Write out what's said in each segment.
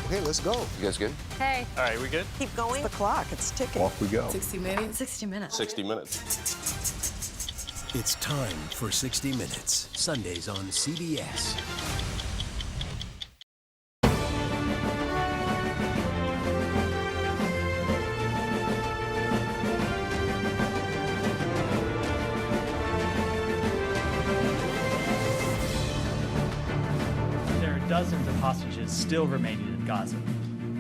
Okay, let's go. You guys good? Hey. All right, we good? Keep going. The clock, it's ticking. Off we go. 60 minutes. 60 minutes. 60 minutes. It's time for 60 Minutes, Sundays on CBS. There are dozens of hostages still remaining in Gaza,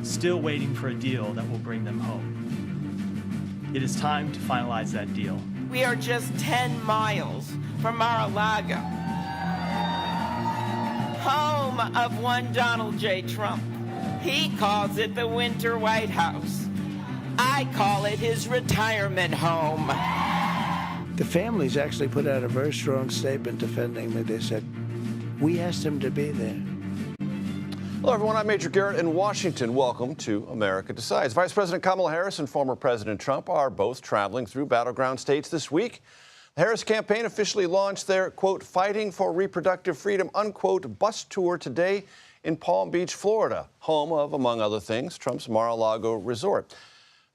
still waiting for a deal that will bring them home. It is time to finalize that deal. We are just 10 miles from Mar-a-Lago, home of one Donald J. Trump. He calls it the Winter White House. I call it his retirement home. The families actually put out a very strong statement defending me. They said, we asked him to be there. Hello, everyone. I'm Major Garrett in Washington. Welcome to America Decides. Vice President Kamala Harris and former President Trump are both traveling through battleground states this week. The Harris campaign officially launched their, quote, Fighting for Reproductive Freedom, unquote, bus tour today in Palm Beach, Florida, home of, among other things, Trump's Mar-a-Lago resort.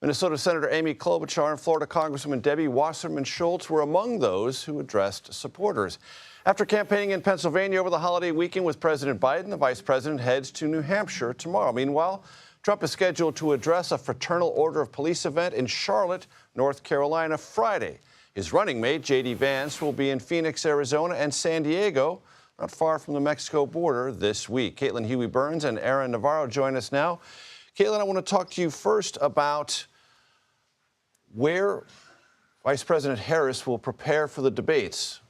Minnesota Senator Amy Klobuchar and Florida Congresswoman Debbie Wasserman Schultz were among those who addressed supporters. After campaigning in Pennsylvania over the holiday weekend with President Biden, the vice president heads to New Hampshire tomorrow. Meanwhile, Trump is scheduled to address a Fraternal Order of Police event in Charlotte, North Carolina, Friday. His running mate, J.D. Vance, will be in Phoenix, Arizona, and San Diego, not far from the Mexico border, this week. Caitlin Huey-Burns and Aaron Navarro join us now. Caitlin, I want to talk to you first about where Vice President Harris will prepare for the debates.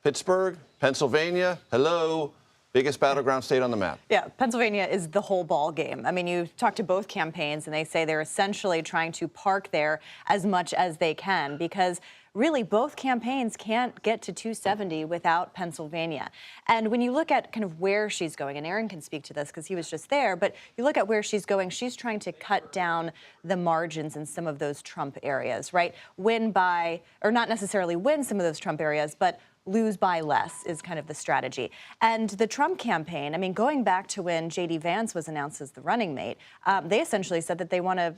Pittsburgh, Pennsylvania, hello, biggest battleground state on the map. Yeah, Pennsylvania is the whole ball game. I mean, you talk to both campaigns and they say they're essentially trying to park there as much as they can because really both campaigns can't get to 270 without Pennsylvania. And when you look at kind of where she's going, and Aaron can speak to this because he was just there, but you look at where she's going, she's trying to cut down the margins in some of those Trump areas, right? Win by, or not necessarily win some of those Trump areas, but lose by less is kind of the strategy. And the Trump campaign, I mean, going back to when J.D. Vance was announced as the running mate, they essentially said that they want to,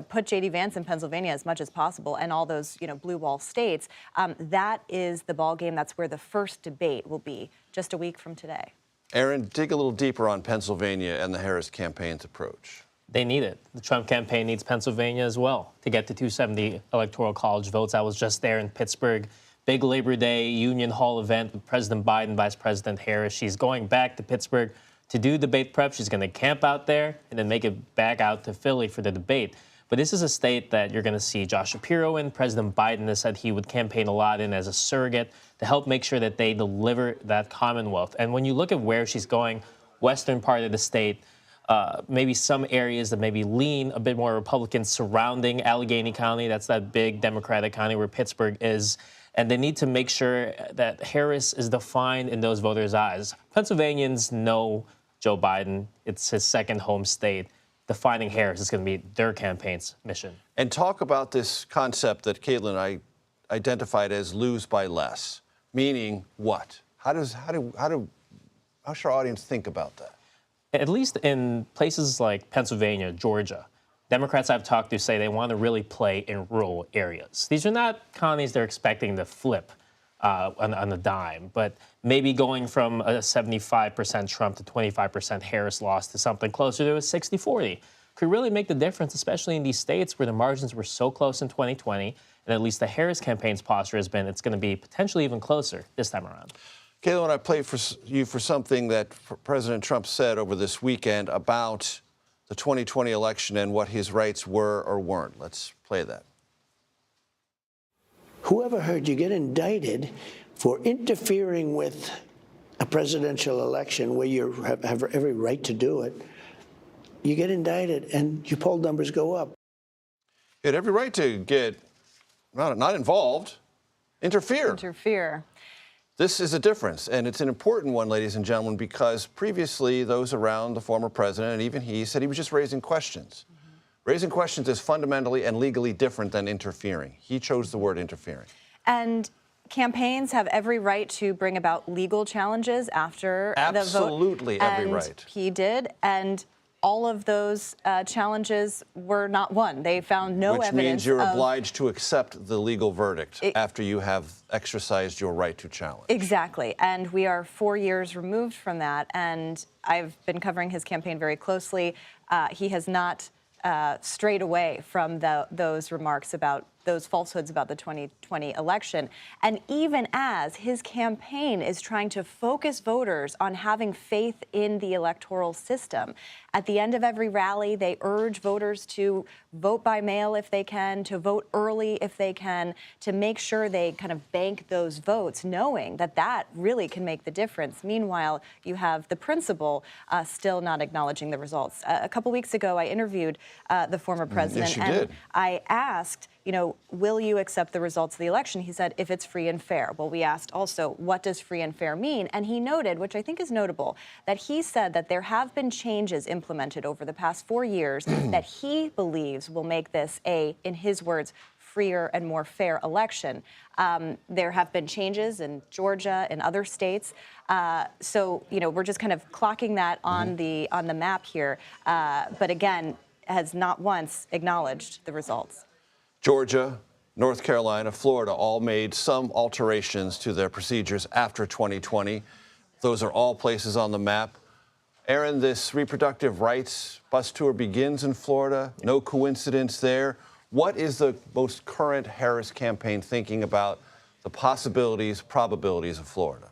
put J.D. Vance in Pennsylvania as much as possible and all those, blue wall states. That is the ball game. That's where the first debate will be just a week from today. Aaron, dig a little deeper on Pennsylvania and the Harris campaign's approach. They need it. The Trump campaign needs Pennsylvania as well to get to 270 Electoral College votes. I was just there in Pittsburgh. Big Labor Day Union Hall event with President Biden, Vice President Harris. She's going back to Pittsburgh to do debate prep. She's going to camp out there and then make it back out to Philly for the debate. But this is a state that you're going to see Josh Shapiro in. President Biden has said he would campaign a lot in as a surrogate to help make sure that they deliver that Commonwealth. And when you look at where she's going, western part of the state, maybe some areas that maybe lean a bit more Republican surrounding Allegheny County. That's that big Democratic county where Pittsburgh is. And they need to make sure that Harris is defined in those voters' eyes. Pennsylvanians know Joe Biden. It's his second home state. Defining Harris is going to be their campaign's mission. And talk about this concept that Caitlin and I identified as lose by less. Meaning what? How should our audience think about that? At least in places like Pennsylvania, Georgia, Democrats I've talked to say they want to really play in rural areas. These are not counties they're expecting to flip on a dime, but maybe going from a 75% Trump to 25% Harris loss to something closer to a 60-40 could really make the difference, especially in these states where the margins were so close in 2020, and at least the Harris campaign's posture has been it's going to be potentially even closer this time around. Caitlin, I play for you for something that President Trump said over this weekend about the 2020 election and what his rights were or weren't. Let's play that. Whoever heard you get indicted for interfering with a presidential election where you have every right to do it, you get indicted and your poll numbers go up. You had every right to get not involved, interfere. Interfere. This is a difference, and it's an important one, ladies and gentlemen, because previously those around the former president, and even he, said he was just raising questions. Raising questions is fundamentally and legally different than interfering. He chose the word interfering. And campaigns have every right to bring about legal challenges after the vote. Absolutely every right. He did, and all of those challenges were not won. They found no evidence. Which means you're obliged to accept the legal verdict after you have exercised your right to challenge. Exactly. And we are 4 years removed from that. And I've been covering his campaign very closely. He has not strayed away from those remarks about those falsehoods about the 2020 election. And even as his campaign is trying to focus voters on having faith in the electoral system, at the end of every rally, they urge voters to vote by mail if they can, to vote early if they can, to make sure they kind of bank those votes, knowing that that really can make the difference. Meanwhile, you have the principal still not acknowledging the results. A couple weeks ago, I interviewed the former president, yes, you and did. I asked, will you accept the results of the election? He said, if it's free and fair. Well, we asked also, what does free and fair mean? And he noted, which I think is notable, that he said that there have been changes implemented over the past 4 years that he believes will make this in his words, freer and more fair election. There have been changes in Georgia and other states. So, we're just kind of clocking that on the map here. But again, has not once acknowledged the results. Georgia, North Carolina, Florida all made some alterations to their procedures after 2020. Those are all places on the map. Aaron, this reproductive rights bus tour begins in Florida. No coincidence there. What is the most current Harris campaign thinking about the possibilities, probabilities of Florida?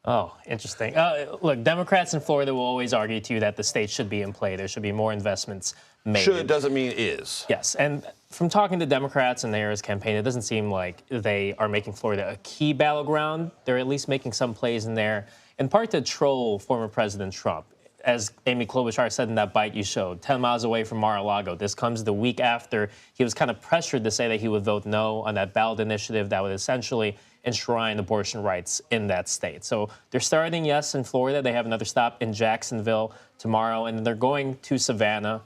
Oh, interesting. Look, Democrats in Florida will always argue to you that the state should be in play. There should be more investments made. Should doesn't mean is. Yes, and from talking to Democrats in the Harris campaign, it doesn't seem like they are making Florida a key battleground. They're at least making some plays in there, in part to troll former President Trump. As Amy Klobuchar said in that bite you showed, 10 miles away from Mar-a-Lago. This comes the week after he was kind of pressured to say that he would vote no on that ballot initiative that would essentially enshrine abortion rights in that state. So they're starting, yes, in Florida. They have another stop in Jacksonville tomorrow, and they're going to Savannah,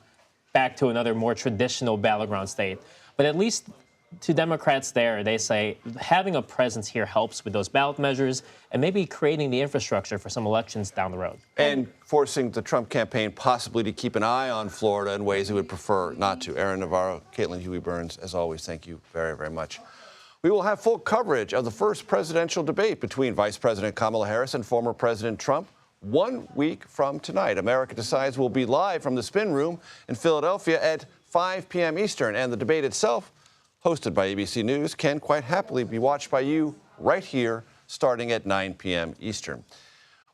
back to another more traditional battleground state. But at least to Democrats there, they say having a presence here helps with those ballot measures and maybe creating the infrastructure for some elections down the road. And forcing the Trump campaign possibly to keep an eye on Florida in ways it would prefer not to. Aaron Navarro, Caitlin Huey-Burns, as always, thank you very, very much. We will have full coverage of the first presidential debate between Vice President Kamala Harris and former President Trump 1 week from tonight. America Decides will be live from the Spin Room in Philadelphia at 5 p.m. Eastern, and the debate itself, hosted by ABC News, can quite happily be watched by you right here starting at 9 p.m. Eastern.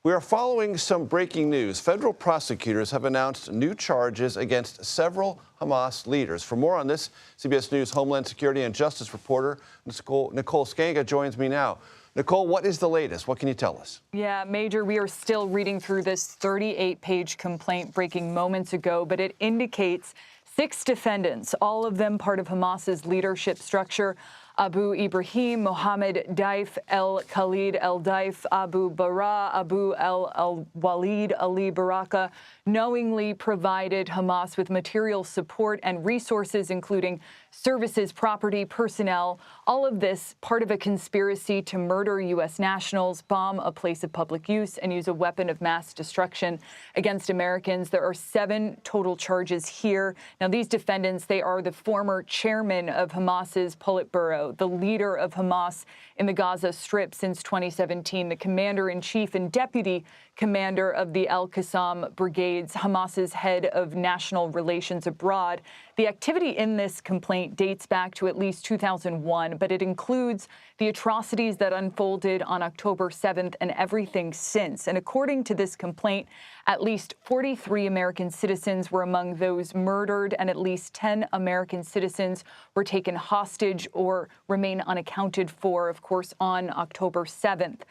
We are following some breaking news. Federal prosecutors have announced new charges against several Hamas leaders. For more on this, CBS News Homeland Security and Justice reporter Nicole Skanga joins me now. Nicole, what is the latest? What can you tell us? Yeah, Major, we are still reading through this 38-page complaint breaking moments ago, but it indicates 6 defendants, all of them part of Hamas's leadership structure. Abu Ibrahim, Mohammed Daif, El Khalid El Daif, Abu Bara, Abu El Walid Ali Baraka, knowingly provided Hamas with material support and resources, including services, property, personnel, all of this part of a conspiracy to murder U.S. nationals, bomb a place of public use, and use a weapon of mass destruction against Americans. There are 7 total charges here. Now, these defendants, they are the former chairman of Hamas's Politburo, the leader of Hamas in the Gaza Strip since 2017, the commander-in-chief and deputy commander of the Al-Qassam brigades, Hamas's head of national relations abroad. The activity in this complaint dates back to at least 2001, but it includes the atrocities that unfolded on October 7th and everything since. And according to this complaint, at least 43 American citizens were among those murdered, and at least 10 American citizens were taken hostage or remain unaccounted for, of course, on October 7th.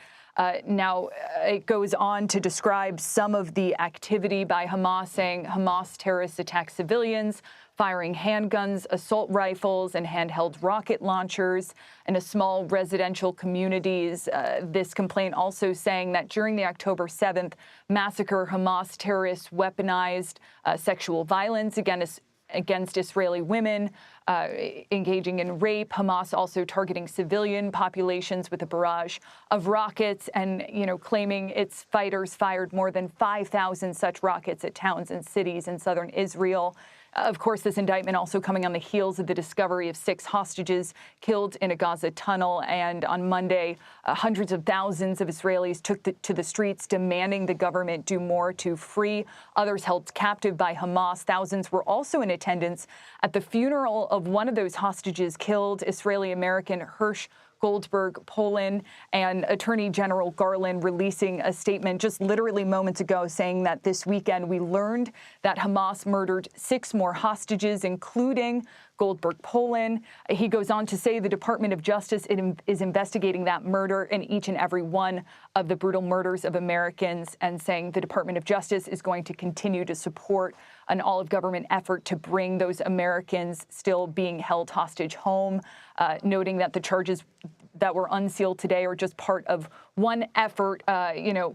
Now, it goes on to describe some of the activity by Hamas, saying Hamas terrorists attack civilians, firing handguns, assault rifles, and handheld rocket launchers in a small residential communities. This complaint also saying that during the October 7th massacre, Hamas terrorists weaponized sexual violence against Israeli women, engaging in rape. Hamas also targeting civilian populations with a barrage of rockets and, claiming its fighters fired more than 5,000 such rockets at towns and cities in southern Israel. Of course, this indictment also coming on the heels of the discovery of 6 hostages killed in a Gaza tunnel. And on Monday, hundreds of thousands of Israelis took to the streets demanding the government do more to free others held captive by Hamas. Thousands were also in attendance at the funeral of one of those hostages killed, Israeli-American Hirsch Goldberg, Poland, and Attorney General Garland releasing a statement just literally moments ago saying that this weekend we learned that Hamas murdered 6 more hostages, including Goldberg, Poland. He goes on to say the Department of Justice is investigating that murder and each and every one of the brutal murders of Americans, and saying the Department of Justice is going to continue to support an all-of-government effort to bring those Americans still being held hostage home, noting that the charges that were unsealed today are just part of one effort,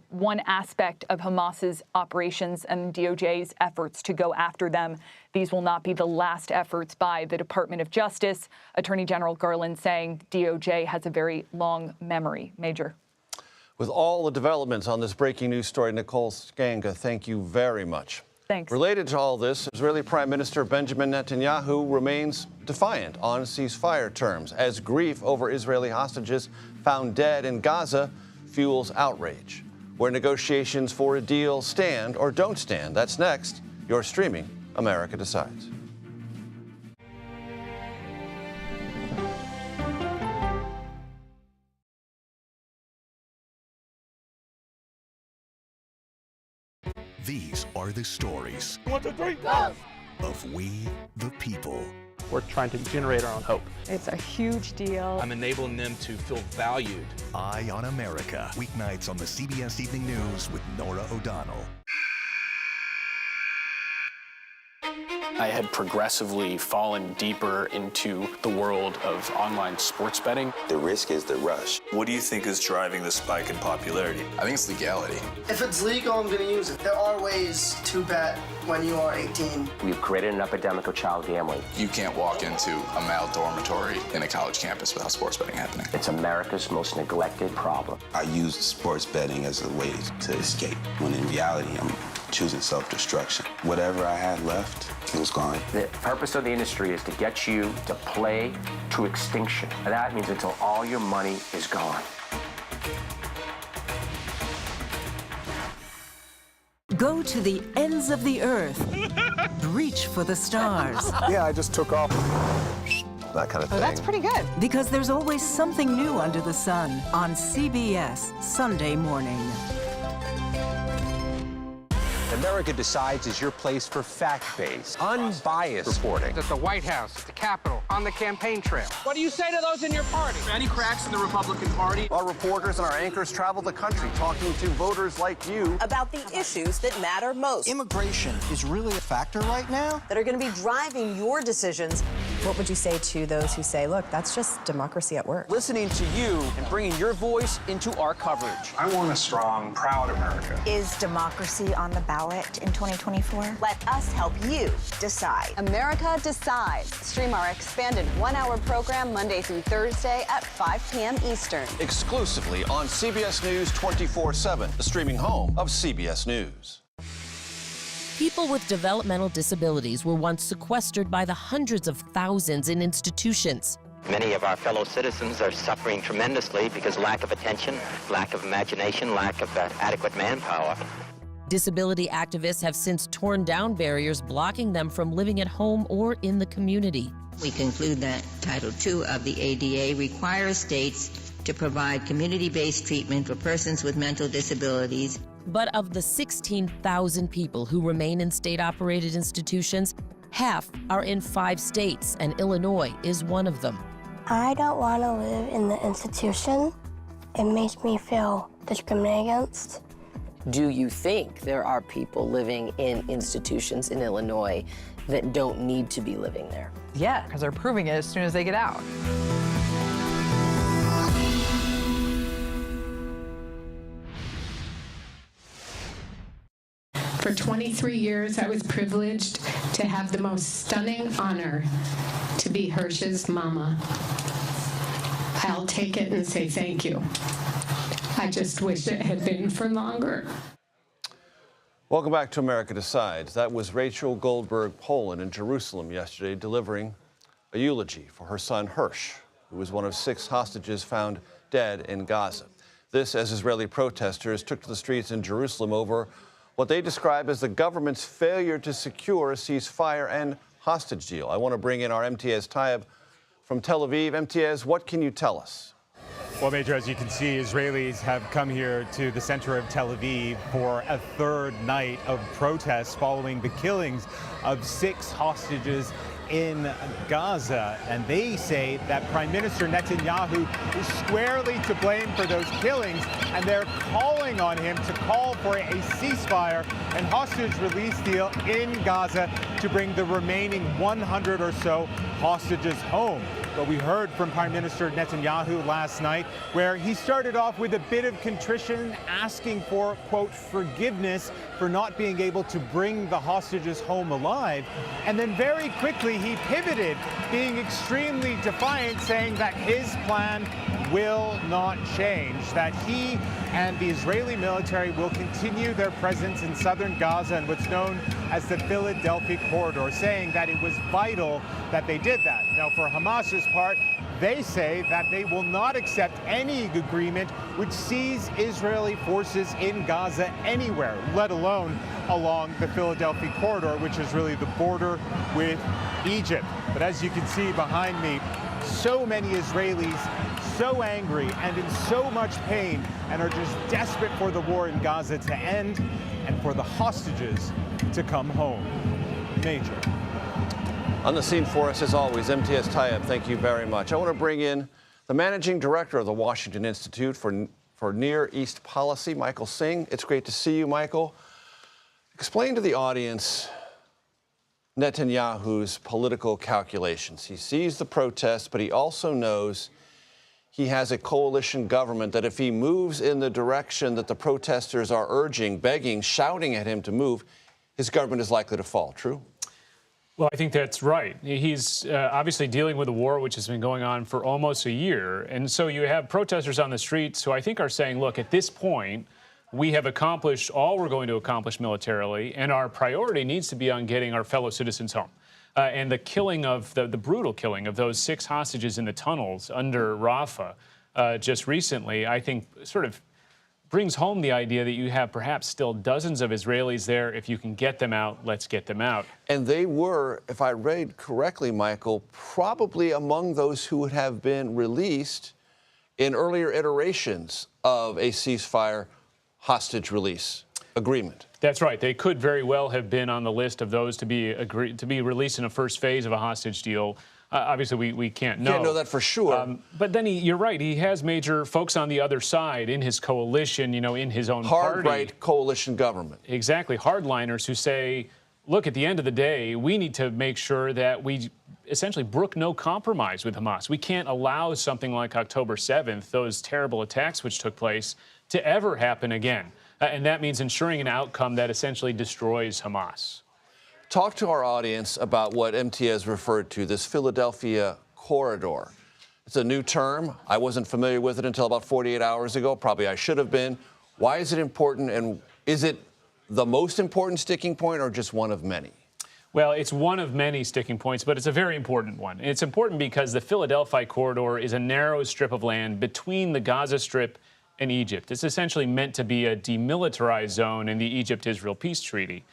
one aspect of Hamas's operations and DOJ's efforts to go after them. These will not be the last efforts by the Department of Justice. Attorney General Garland saying DOJ has a very long memory. Major. With all the developments on this breaking news story, Nicole Skanga, thank you very much. Thanks. Related to all this, Israeli Prime Minister Benjamin Netanyahu remains defiant on ceasefire terms as grief over Israeli hostages found dead in Gaza fuels outrage. Where negotiations for a deal stand or don't stand, that's next. You're streaming America Decides. These are the stories 1, 2, 3, go! of We the People. We're trying to generate our own hope. It's a huge deal. I'm enabling them to feel valued. Eye on America, weeknights on the CBS Evening News with Nora O'Donnell. I had progressively fallen deeper into the world of online sports betting. The risk is the rush. What do you think is driving the spike in popularity? I think it's legality. If it's legal, I'm going to use it. There are ways to bet when you are 18. We've created an epidemic of child gambling. You can't walk into a male dormitory in a college campus without sports betting happening. It's America's most neglected problem. I use sports betting as a way to escape, when in reality, I'm choosing self-destruction. Whatever I had left, it was gone. The purpose of the industry is to get you to play to extinction. And that means until all your money is gone. Go to the ends of the earth. Reach for the stars. Yeah, I just took off. That kind of thing. Oh, that's pretty good. Because there's always something new under the sun on CBS Sunday morning. America Decides is your place for fact-based, unbiased reporting. At the White House, at the Capitol, on the campaign trail. What do you say to those in your party? Any cracks in the Republican Party? Our reporters and our anchors travel the country talking to voters like you about the issues that matter most. Immigration is really a factor right now that are going to be driving your decisions. What would you say to those who say, look, that's just democracy at work? Listening to you and bringing your voice into our coverage. I want a strong, proud America. Is democracy on the ballot in 2024? Let us help you decide. America Decides. Stream our expanded one-hour program Monday through Thursday at 5 p.m. Eastern. Exclusively on CBS News 24/7, the streaming home of CBS News. People with developmental disabilities were once sequestered by the hundreds of thousands in institutions. Many of our fellow citizens are suffering tremendously because lack of attention, lack of imagination, lack of adequate manpower. Disability activists have since torn down barriers blocking them from living at home or in the community. We conclude that Title II of the ADA requires states to provide community-based treatment for persons with mental disabilities. But of the 16,000 people who remain in state-operated institutions, half are in 5 states, and Illinois is one of them. I don't want to live in the institution. It makes me feel discriminated against. Do you think there are people living in institutions in Illinois that don't need to be living there? Yeah, because they're proving it as soon as they get out. For 23 years, I was privileged to have the most stunning honor to be Hirsch's mama. I'll take it and say thank you. I just wish it had been for longer. Welcome back to America Decides. That was Rachel Goldberg-Polin in Jerusalem yesterday delivering a eulogy for her son Hirsch, who was one of 6 hostages found dead in Gaza. This as Israeli protesters took to the streets in Jerusalem over what they describe as the government's failure to secure a ceasefire and hostage deal. I want to bring in our Imtiaz Tayeb from Tel Aviv. Imtiaz, what can you tell us? Well, Major, as you can see, Israelis have come here to the center of Tel Aviv for a third night of protests following the killings of 6 hostages in Gaza. And they say that Prime Minister Netanyahu is squarely to blame for those killings, and they're calling on him to call for a ceasefire and hostage release deal in Gaza to bring the remaining 100 or so hostages home. But we heard from Prime Minister Netanyahu last night, where he started off with a bit of contrition, asking for, quote, forgiveness for not being able to bring the hostages home alive. And then very quickly he pivoted, being extremely defiant, saying that his plan will not change, that he and the Israeli military will continue their presence in southern Gaza and what's known as the Philadelphia corridor, saying that it was vital that they did that. Now, for Hamas's part, they say that they will not accept any agreement which sees Israeli forces in Gaza anywhere, let alone along the Philadelphia corridor, which is really the border with Egypt. But as you can see behind me, so many Israelis so angry and in so much pain and are just desperate for the war in Gaza to end and for the hostages to come home. Major. On the scene for us, as always, Imtiaz Tayeb, thank you very much. I want to bring in the managing director of the Washington Institute for Near East Policy, Michael Singh. It's great to see you, Michael. Explain to the audience Netanyahu's political calculations. He sees the protests, but he also knows he has a coalition government that if he moves in the direction that the protesters are urging, begging, shouting at him to move, his government is likely to fall. True? Well, I think that's right. He's obviously dealing with a war which has been going on for almost a year. And so you have protesters on the streets who I think are saying, look, at this point, we have accomplished all we're going to accomplish militarily, and our priority needs to be on getting our fellow citizens home. And the killing of the brutal killing of those 6 hostages in the tunnels under Rafah just recently, I think sort of brings home the idea that you have perhaps still dozens of Israelis there. If you can get them out, let's get them out. And they were, if I read correctly, Michael, probably among those who would have been released in earlier iterations of a ceasefire hostage release agreement. That's right. They could very well have been on the list of those to be released in a first phase of a hostage deal. Obviously, we can't know. Can't know that for sure. But then you're right. He has major folks on the other side in his coalition, you know, in his own party. Hard-right coalition government. Exactly. Hardliners who say, look, at the end of the day, we need to make sure that we essentially brook no compromise with Hamas. We can't allow something like October 7th, those terrible attacks which took place, to ever happen again. And that means ensuring an outcome that essentially destroys Hamas. Talk to our audience about what Imtiaz referred to, this Philadelphia corridor. It's a new term. I wasn't familiar with it until about 48 hours ago. Probably I should have been. Why is it important, and is it the most important sticking point or just one of many? Well, it's one of many sticking points, but it's a very important one. It's important because the Philadelphia corridor is a narrow strip of land between the Gaza Strip and Egypt. It's essentially meant to be a demilitarized zone in the Egypt-Israel peace treaty.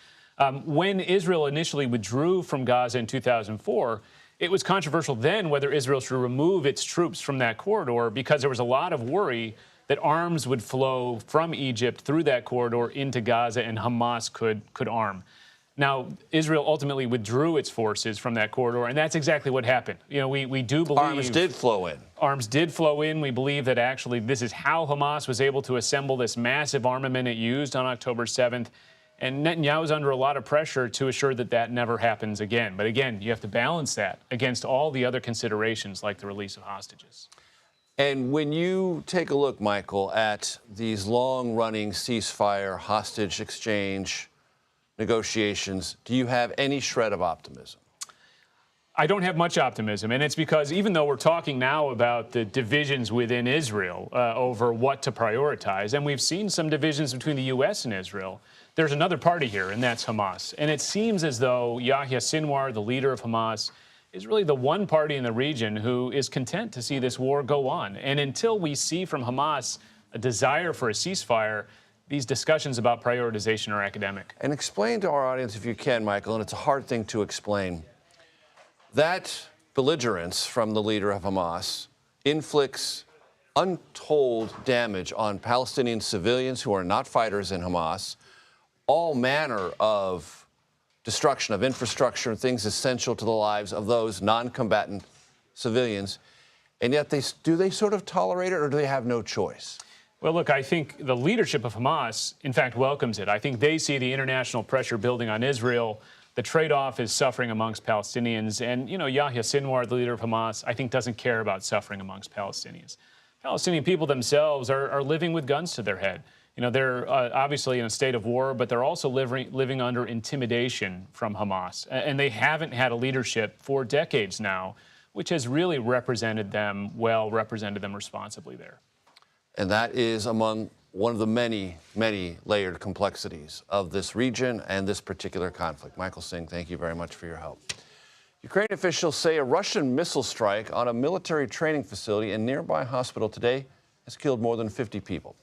When Israel initially withdrew from Gaza in 2004, it was controversial then whether Israel should remove its troops from that corridor because there was a lot of worry that arms would flow from Egypt through that corridor into Gaza and Hamas could arm. Now, Israel ultimately withdrew its forces from that corridor, and that's exactly what happened. You know, we do believe... Arms did flow in. Arms did flow in. We believe that actually this is how Hamas was able to assemble this massive armament it used on October 7th. And Netanyahu is under a lot of pressure to assure that that never happens again. But again, you have to balance that against all the other considerations like the release of hostages. And when you take a look, Michael, at these long-running ceasefire, hostage exchange negotiations, do you have any shred of optimism? I don't have much optimism, and it's because even though we're talking now about the divisions within Israel over what to prioritize, and we've seen some divisions between the U.S. and Israel, there's another party here, and that's Hamas. And it seems as though Yahya Sinwar, the leader of Hamas, is really the one party in the region who is content to see this war go on. And until we see from Hamas a desire for a ceasefire, these discussions about prioritization are academic. And explain to our audience, if you can, Michael, and it's a hard thing to explain, that belligerence from the leader of Hamas inflicts untold damage on Palestinian civilians who are not fighters in Hamas, all manner of destruction of infrastructure, things essential to the lives of those non-combatant civilians, and yet do they sort of tolerate it, or do they have no choice? Well, look, I think the leadership of Hamas, in fact, welcomes it. I think they see the international pressure building on Israel. The trade-off is suffering amongst Palestinians. And, you know, Yahya Sinwar, the leader of Hamas, I think doesn't care about suffering amongst Palestinians. Palestinian people themselves are living with guns to their head. You know, they're obviously in a state of war, but they're also living under intimidation from Hamas. And they haven't had a leadership for decades now, which has really represented them well, represented them responsibly there. And that is among one of the many, many layered complexities of this region and this particular conflict. Michael Singh, thank you very much for your help. Ukrainian officials say a Russian missile strike on a military training facility in a nearby hospital today has killed more than 50 people.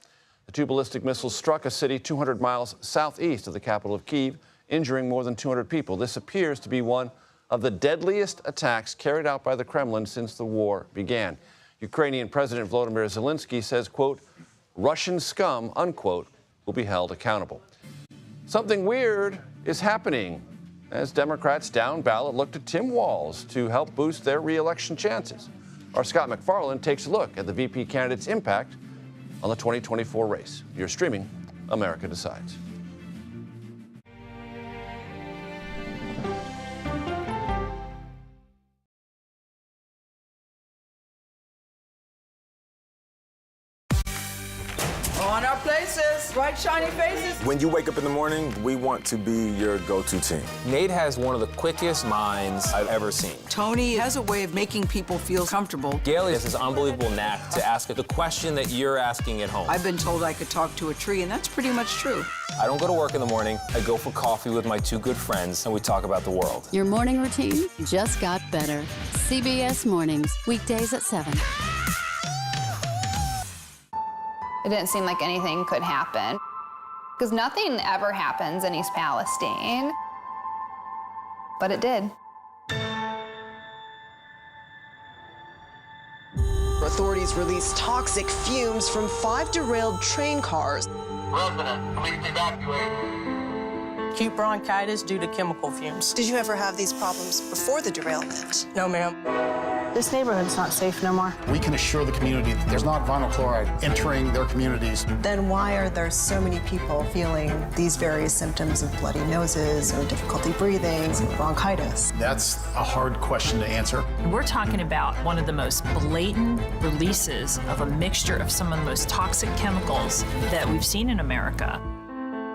The two ballistic missiles struck a city 200 miles southeast of the capital of Kyiv, injuring more than 200 people. This appears to be one of the deadliest attacks carried out by the Kremlin since the war began. Ukrainian President Volodymyr Zelensky says, quote, Russian scum, unquote, will be held accountable. Something weird is happening as Democrats down ballot look to Tim Walz to help boost their re-election chances. Our Scott McFarland takes a look at the VP candidate's impact on the 2024 race. You're streaming America Decides. On our places, bright, shiny faces. When you wake up in the morning, we want to be your go-to team. Nate has one of the quickest minds I've ever seen. Tony has a way of making people feel comfortable. Gail has this unbelievable knack to ask the question that you're asking at home. I've been told I could talk to a tree, and that's pretty much true. I don't go to work in the morning. I go for coffee with my two good friends, and we talk about the world. Your morning routine just got better. CBS Mornings, weekdays at 7. It didn't seem like anything could happen, because nothing ever happens in East Palestine, but it did. Authorities released toxic fumes from 5 derailed train cars. Resident, please evacuate. Acute bronchitis due to chemical fumes. Did you ever have these problems before the derailment? No, ma'am. This neighborhood's not safe no more. We can assure the community that there's not vinyl chloride entering their communities. Then why are there so many people feeling these various symptoms of bloody noses or difficulty breathing, bronchitis? That's a hard question to answer. We're talking about one of the most blatant releases of a mixture of some of the most toxic chemicals that we've seen in America.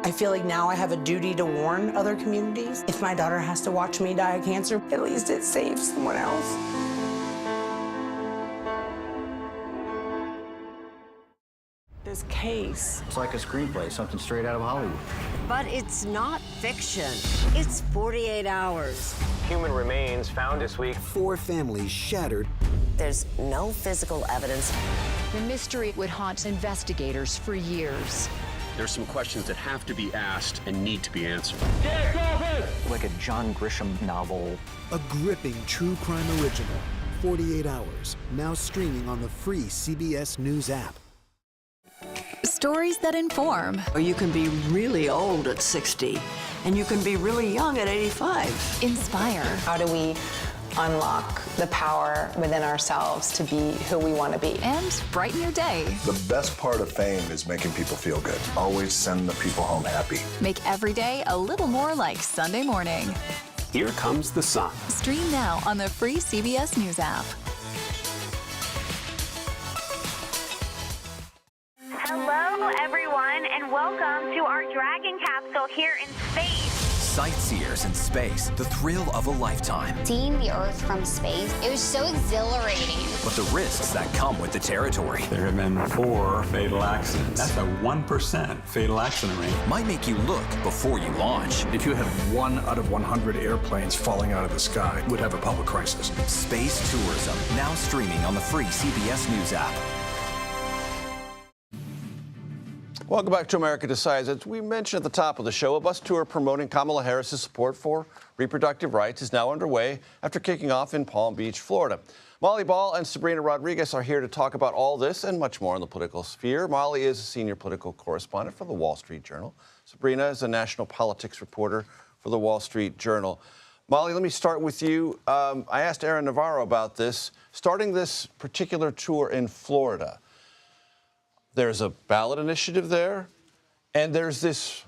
I feel like now I have a duty to warn other communities. If my daughter has to watch me die of cancer, at least it saves someone else. This case. It's like a screenplay, something straight out of Hollywood. But it's not fiction. It's 48 hours. Human remains found this week. 4 families shattered. There's no physical evidence. The mystery would haunt investigators for years. There's some questions that have to be asked and need to be answered. Like a John Grisham novel. A gripping true crime original. 48 hours. Now streaming on the free CBS News app. Stories that inform. You can be really old at 60, and you can be really young at 85. Inspire. How do we unlock the power within ourselves to be who we want to be? And brighten your day. The best part of fame is making people feel good. Always send the people home happy. Make every day a little more like Sunday morning. Here comes the sun. Stream now on the free CBS News app. Hello, everyone, and welcome to our Dragon capsule here in space. sightseers in space, the thrill of a lifetime. Seeing the Earth from space, it was so exhilarating. But the risks that come with the territory. There have been 4 fatal accidents. That's a 1% fatal accident rate. Might make you look before you launch. If you had 1 out of 100 airplanes falling out of the sky, we'd have a public crisis. Space tourism, now streaming on the free CBS News app. Welcome back to America Decides. As we mentioned at the top of the show, a bus tour promoting Kamala Harris's support for reproductive rights is now underway after kicking off in Palm Beach, Florida. Molly Ball and Sabrina Rodriguez are here to talk about all this and much more in the political sphere. Molly is a senior political correspondent for the Wall Street Journal. Sabrina is a national politics reporter for the Wall Street Journal. Molly, let me start with you. I asked Aaron Navarro about this. Starting this particular tour in Florida, there's a ballot initiative there, and there's this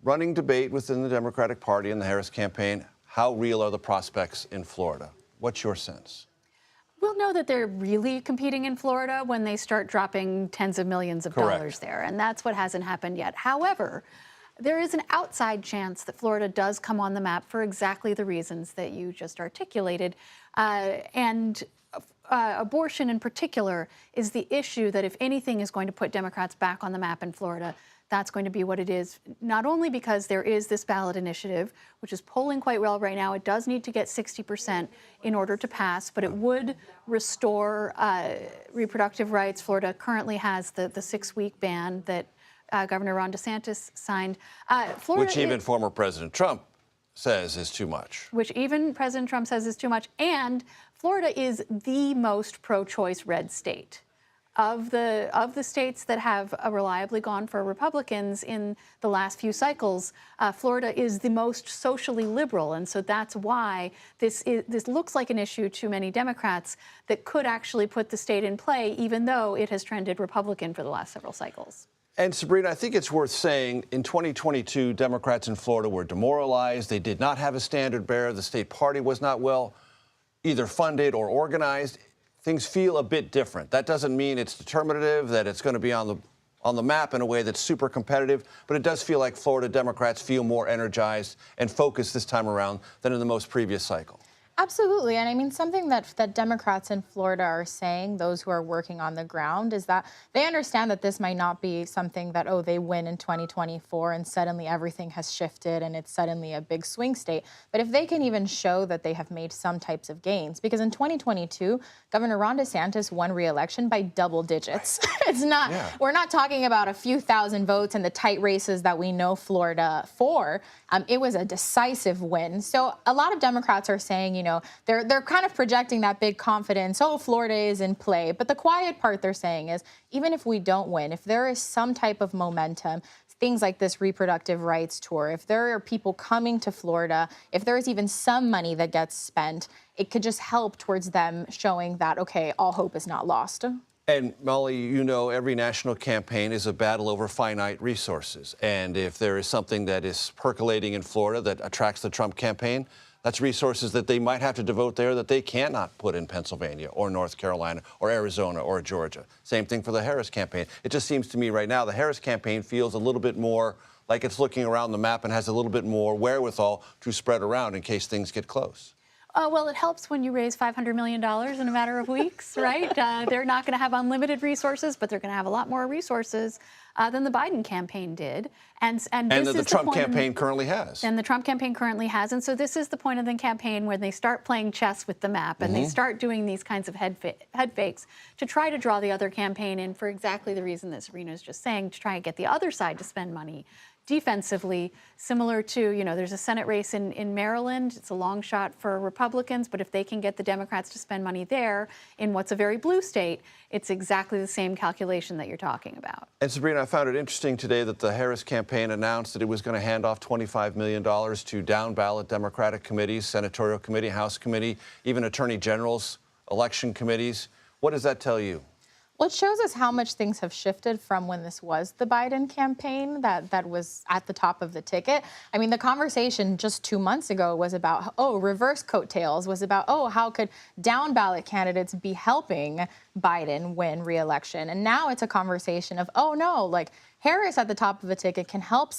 running debate within the Democratic Party and the Harris campaign. How real are the prospects in Florida? What's your sense? We'll know that they're really competing in Florida when they start dropping tens of millions of dollars there, and that's what hasn't happened yet. However, there is an outside chance that Florida does come on the map for exactly the reasons that you just articulated, abortion in particular is the issue that if anything is going to put Democrats back on the map in Florida, that's going to be what it is, not only because there is this ballot initiative, which is polling quite well right now. It does need to get 60% in order to pass, but it would restore reproductive rights. Florida currently has the 6-week ban that Governor Ron DeSantis signed. Which even former President Trump says is too much. Which even President Trump says is too much. And Florida is the most pro-choice red state. Of the states that have reliably gone for Republicans in the last few cycles, Florida is the most socially liberal, and so that's why this looks like an issue to many Democrats that could actually put the state in play, even though it has trended Republican for the last several cycles. And Sabrina, I think it's worth saying in 2022, Democrats in Florida were demoralized. They did not have a standard bearer. The state party was not well either funded or organized. Things feel a bit different. That doesn't mean it's determinative, that it's going to be on the map in a way that's super competitive, but it does feel like Florida Democrats feel more energized and focused this time around than in the most previous cycle. Absolutely. And I mean, something that Democrats in Florida are saying, those who are working on the ground, is that they understand that this might not be something that, oh, they win in 2024 and suddenly everything has shifted and it's suddenly a big swing state. But if they can even show that they have made some types of gains, because in 2022, Governor Ron DeSantis won re-election by double digits. We're not talking about a few thousand votes in the tight races that we know Florida for. It was a decisive win. So a lot of Democrats are saying, you know, they're kind of projecting that big confidence, oh, Florida is in play. But the quiet part they're saying is, even if we don't win, if there is some type of momentum, things like this reproductive rights tour, if there are people coming to Florida, if there is even some money that gets spent, it could just help towards them showing that, okay, all hope is not lost. And Molly, you know, every national campaign is a battle over finite resources. And if there is something that is percolating in Florida that attracts the Trump campaign, that's resources that they might have to devote there that they cannot put in Pennsylvania or North Carolina or Arizona or Georgia. Same thing for the Harris campaign. It just seems to me right now the Harris campaign feels a little bit more like it's looking around the map and has a little bit more wherewithal to spread around in case things get close. Well, it helps when you raise $500 million in a matter of weeks, right? They're not going to have unlimited resources, but they're going to have a lot more resources than the Biden campaign did. And that the Trump campaign currently has. And the Trump campaign currently has. And so this is the point of the campaign where they start playing chess with the map and they start doing these kinds of head fakes to try to draw the other campaign in for exactly the reason that Serena is just saying, to try and get the other side to spend money defensively, similar to, you know, there's a Senate race in Maryland. It's a long shot for Republicans, but if they can get the Democrats to spend money there in what's a very blue state, it's exactly the same calculation that you're talking about. And Sabrina, I found it interesting today that the Harris campaign announced that it was going to hand off $25 million to down-ballot Democratic committees, Senatorial Committee, House Committee, even Attorney General's election committees. What does that tell you? Well, it shows us how much things have shifted from when this was the Biden campaign that was at the top of the ticket. I mean, the conversation just 2 months ago was about, oh, reverse coattails, was about, oh, how could down-ballot candidates be helping Biden win re-election? And now it's a conversation of, oh, no, like, Harris at the top of the ticket can help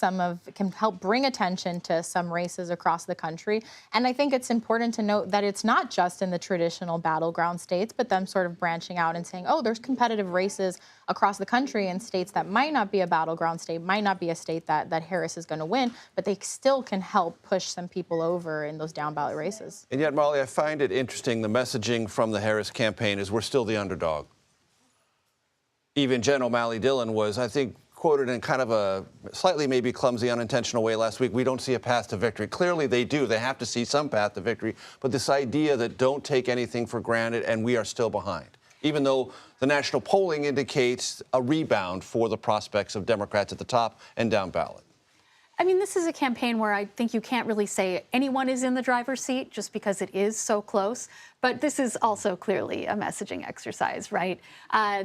bring attention to some races across the country. And I think it's important to note that it's not just in the traditional battleground states, but them sort of branching out and saying, oh, there's competitive races across the country in states that might not be a battleground state, might not be a state that Harris is going to win, but they still can help push some people over in those down ballot races. And yet, Molly, I find it interesting, the messaging from the Harris campaign is we're still the underdog. Even Jen O'Malley Dillon was, I think, quoted in kind of a slightly maybe clumsy, unintentional way last week. We don't see a path to victory. Clearly they do. They have to see some path to victory. But this idea that don't take anything for granted and we are still behind, even though the national polling indicates a rebound for the prospects of Democrats at the top and down ballot. I mean, this is a campaign where I think you can't really say anyone is in the driver's seat just because it is so close. But this is also clearly a messaging exercise, right?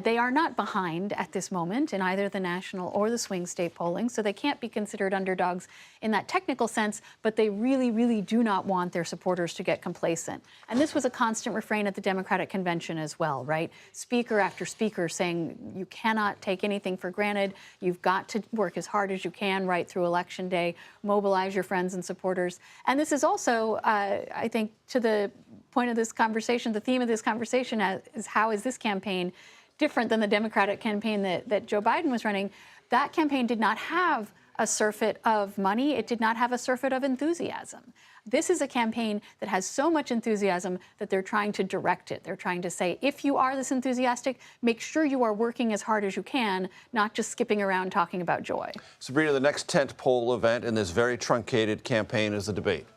They are not behind at this moment in either the national or the swing state polling, so they can't be considered underdogs in that technical sense, but they really, really do not want their supporters to get complacent. And this was a constant refrain at the Democratic convention as well, right? Speaker after speaker saying you cannot take anything for granted. You've got to work as hard as you can right through Election Day, mobilize your friends and supporters. And this is also, I think, to the point of this conversation, the theme of this conversation is how is this campaign different than the Democratic campaign that Joe Biden was running? That campaign did not have a surfeit of money. It did not have a surfeit of enthusiasm. This is a campaign that has so much enthusiasm that they're trying to direct it. They're trying to say, if you are this enthusiastic, make sure you are working as hard as you can, not just skipping around talking about joy. Sabrina, the next tentpole event in this very truncated campaign is the debate.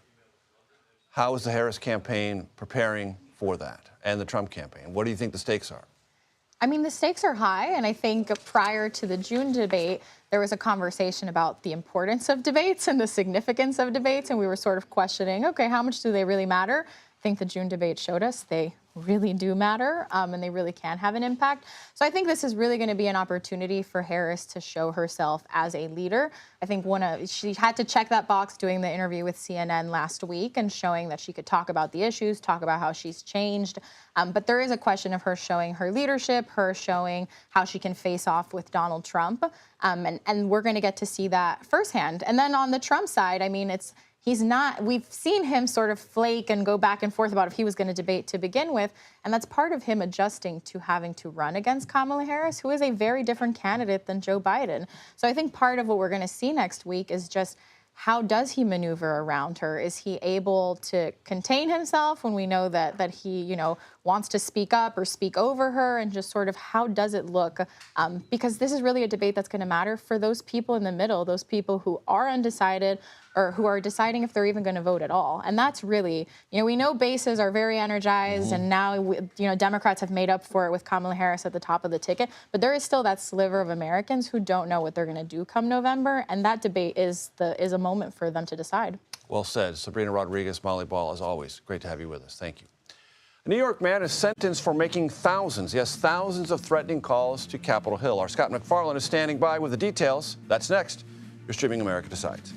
How is the Harris campaign preparing for that and the Trump campaign? What do you think the stakes are? I mean, the stakes are high, and I think prior to the June debate, there was a conversation about the importance of debates and the significance of debates, and we were sort of questioning, okay, how much do they really matter? I think the June debate showed us they really do matter, and they really can have an impact. So I think this is really going to be an opportunity for Harris to show herself as a leader. I think she had to check that box doing the interview with CNN last week and showing that she could talk about the issues, talk about how she's changed. But there is a question of her showing her leadership, her showing how she can face off with Donald Trump. And we're going to get to see that firsthand. And then on the Trump side, I mean, we've seen him sort of flake and go back and forth about if he was going to debate to begin with. And that's part of him adjusting to having to run against Kamala Harris, who is a very different candidate than Joe Biden. So I think part of what we're going to see next week is just how does he maneuver around her? Is he able to contain himself when we know that he, wants to speak up or speak over her, and just sort of how does it look? Because this is really a debate that's going to matter for those people in the middle, those people who are undecided or who are deciding if they're even going to vote at all. And that's really, we know bases are very energized, and now, Democrats have made up for it with Kamala Harris at the top of the ticket. But there is still that sliver of Americans who don't know what they're going to do come November, and that debate is a moment for them to decide. Well said. Sabrina Rodriguez, Molly Ball, as always, great to have you with us. Thank you. A New York man is sentenced for making thousands of threatening calls to Capitol Hill. Our Scott McFarland is standing by with the details. That's next. You're streaming America Decides.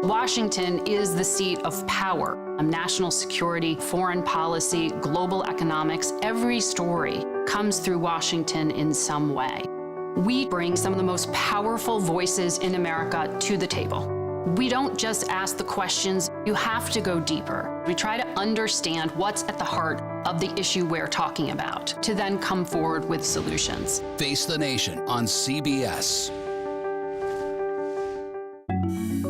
Washington is the seat of power. National security, foreign policy, global economics, every story comes through Washington in some way. We bring some of the most powerful voices in America to the table. We don't just ask the questions, you have to go deeper. We try to understand what's at the heart of the issue we're talking about, to then come forward with solutions. Face the Nation on CBS.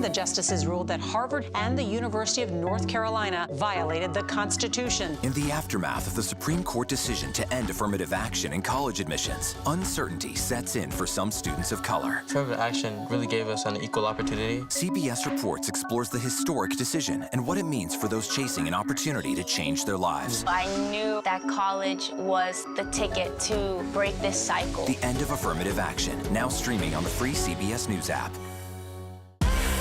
The justices ruled that Harvard and the University of North Carolina violated the Constitution. In the aftermath of the Supreme Court decision to end affirmative action in college admissions, uncertainty sets in for some students of color. Affirmative action really gave us an equal opportunity. CBS Reports explores the historic decision and what it means for those chasing an opportunity to change their lives. I knew that college was the ticket to break this cycle. The end of affirmative action, now streaming on the free CBS News app.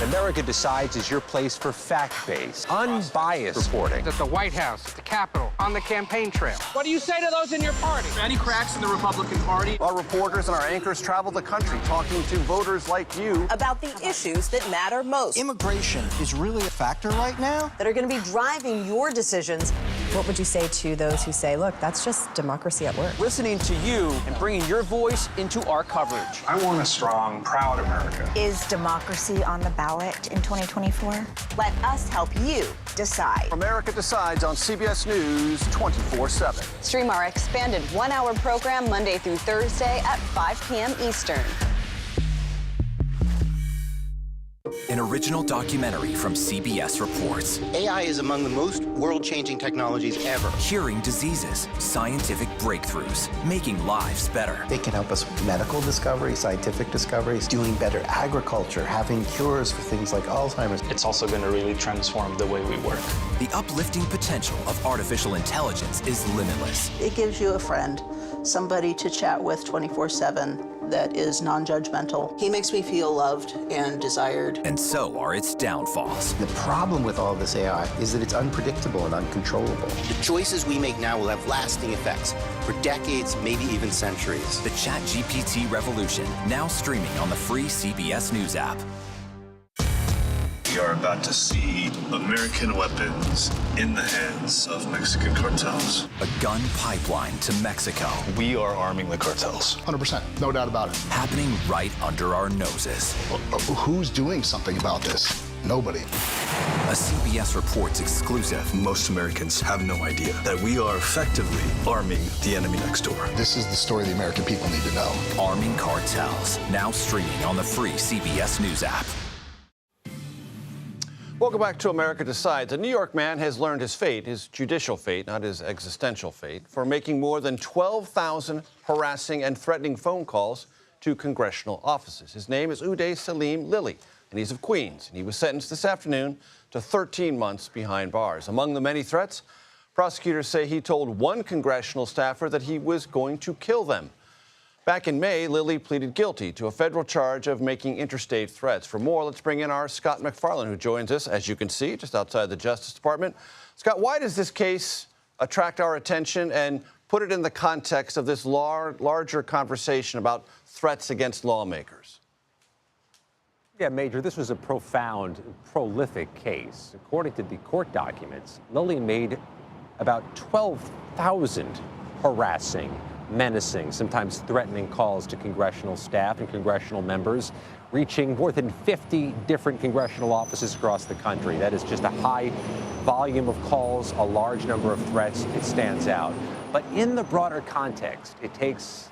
America Decides is your place for fact-based, unbiased reporting. At the White House, at the Capitol, on the campaign trail. What do you say to those in your party? Any cracks in the Republican Party? Our reporters and our anchors travel the country talking to voters like you about the issues that matter most. Immigration is really a factor right now that are going to be driving your decisions. What would you say to those who say, look, that's just democracy at work? Listening to you and bringing your voice into our coverage. I want a strong, proud America. Is democracy on the ballot in 2024? Let us help you decide. America Decides on CBS News 24/7. Stream our expanded one-hour program Monday through Thursday at 5 p.m. Eastern. An original documentary from CBS reports. AI is among the most world-changing technologies ever. Curing diseases, scientific breakthroughs, making lives better. They can help us with medical discoveries, scientific discoveries, doing better agriculture, having cures for things like Alzheimer's. It's also going to really transform the way we work. The uplifting potential of artificial intelligence is limitless. It gives you a friend, somebody to chat with 24/7 that is non-judgmental. He makes me feel loved and desired. And so are its downfalls. The problem with all this AI is that it's unpredictable and uncontrollable. The choices we make now will have lasting effects for decades, maybe even centuries. The ChatGPT revolution, now streaming on the free CBS News app. We are about to see American weapons in the hands of Mexican cartels. A gun pipeline to Mexico. We are arming the cartels. 100%, no doubt about it. Happening right under our noses. Who's doing something about this? Nobody. A CBS Reports exclusive. Most Americans have no idea that we are effectively arming the enemy next door. This is the story the American people need to know. Arming cartels, now streaming on the free CBS News app. Welcome back to America Decides. A New York man has learned his fate, his judicial fate, not his existential fate, for making more than 12,000 harassing and threatening phone calls to congressional offices. His name is Uday Salim Lilly, and he's of Queens. And he was sentenced this afternoon to 13 months behind bars. Among the many threats, prosecutors say he told one congressional staffer that he was going to kill them. Back in May, Lilly pleaded guilty to a federal charge of making interstate threats. For more, let's bring in our Scott McFarland, who joins us, as you can see, just outside the Justice Department. Scott, why does this case attract our attention, and put it in the context of this larger conversation about threats against lawmakers? Yeah, Major, this was a profound, prolific case. According to the court documents, Lilly made about 12,000 harassing, menacing, sometimes threatening calls to congressional staff and congressional members, reaching more than 50 different congressional offices across the country. That is just a high volume of calls, a large number of threats. It stands out. But in the broader context, it takes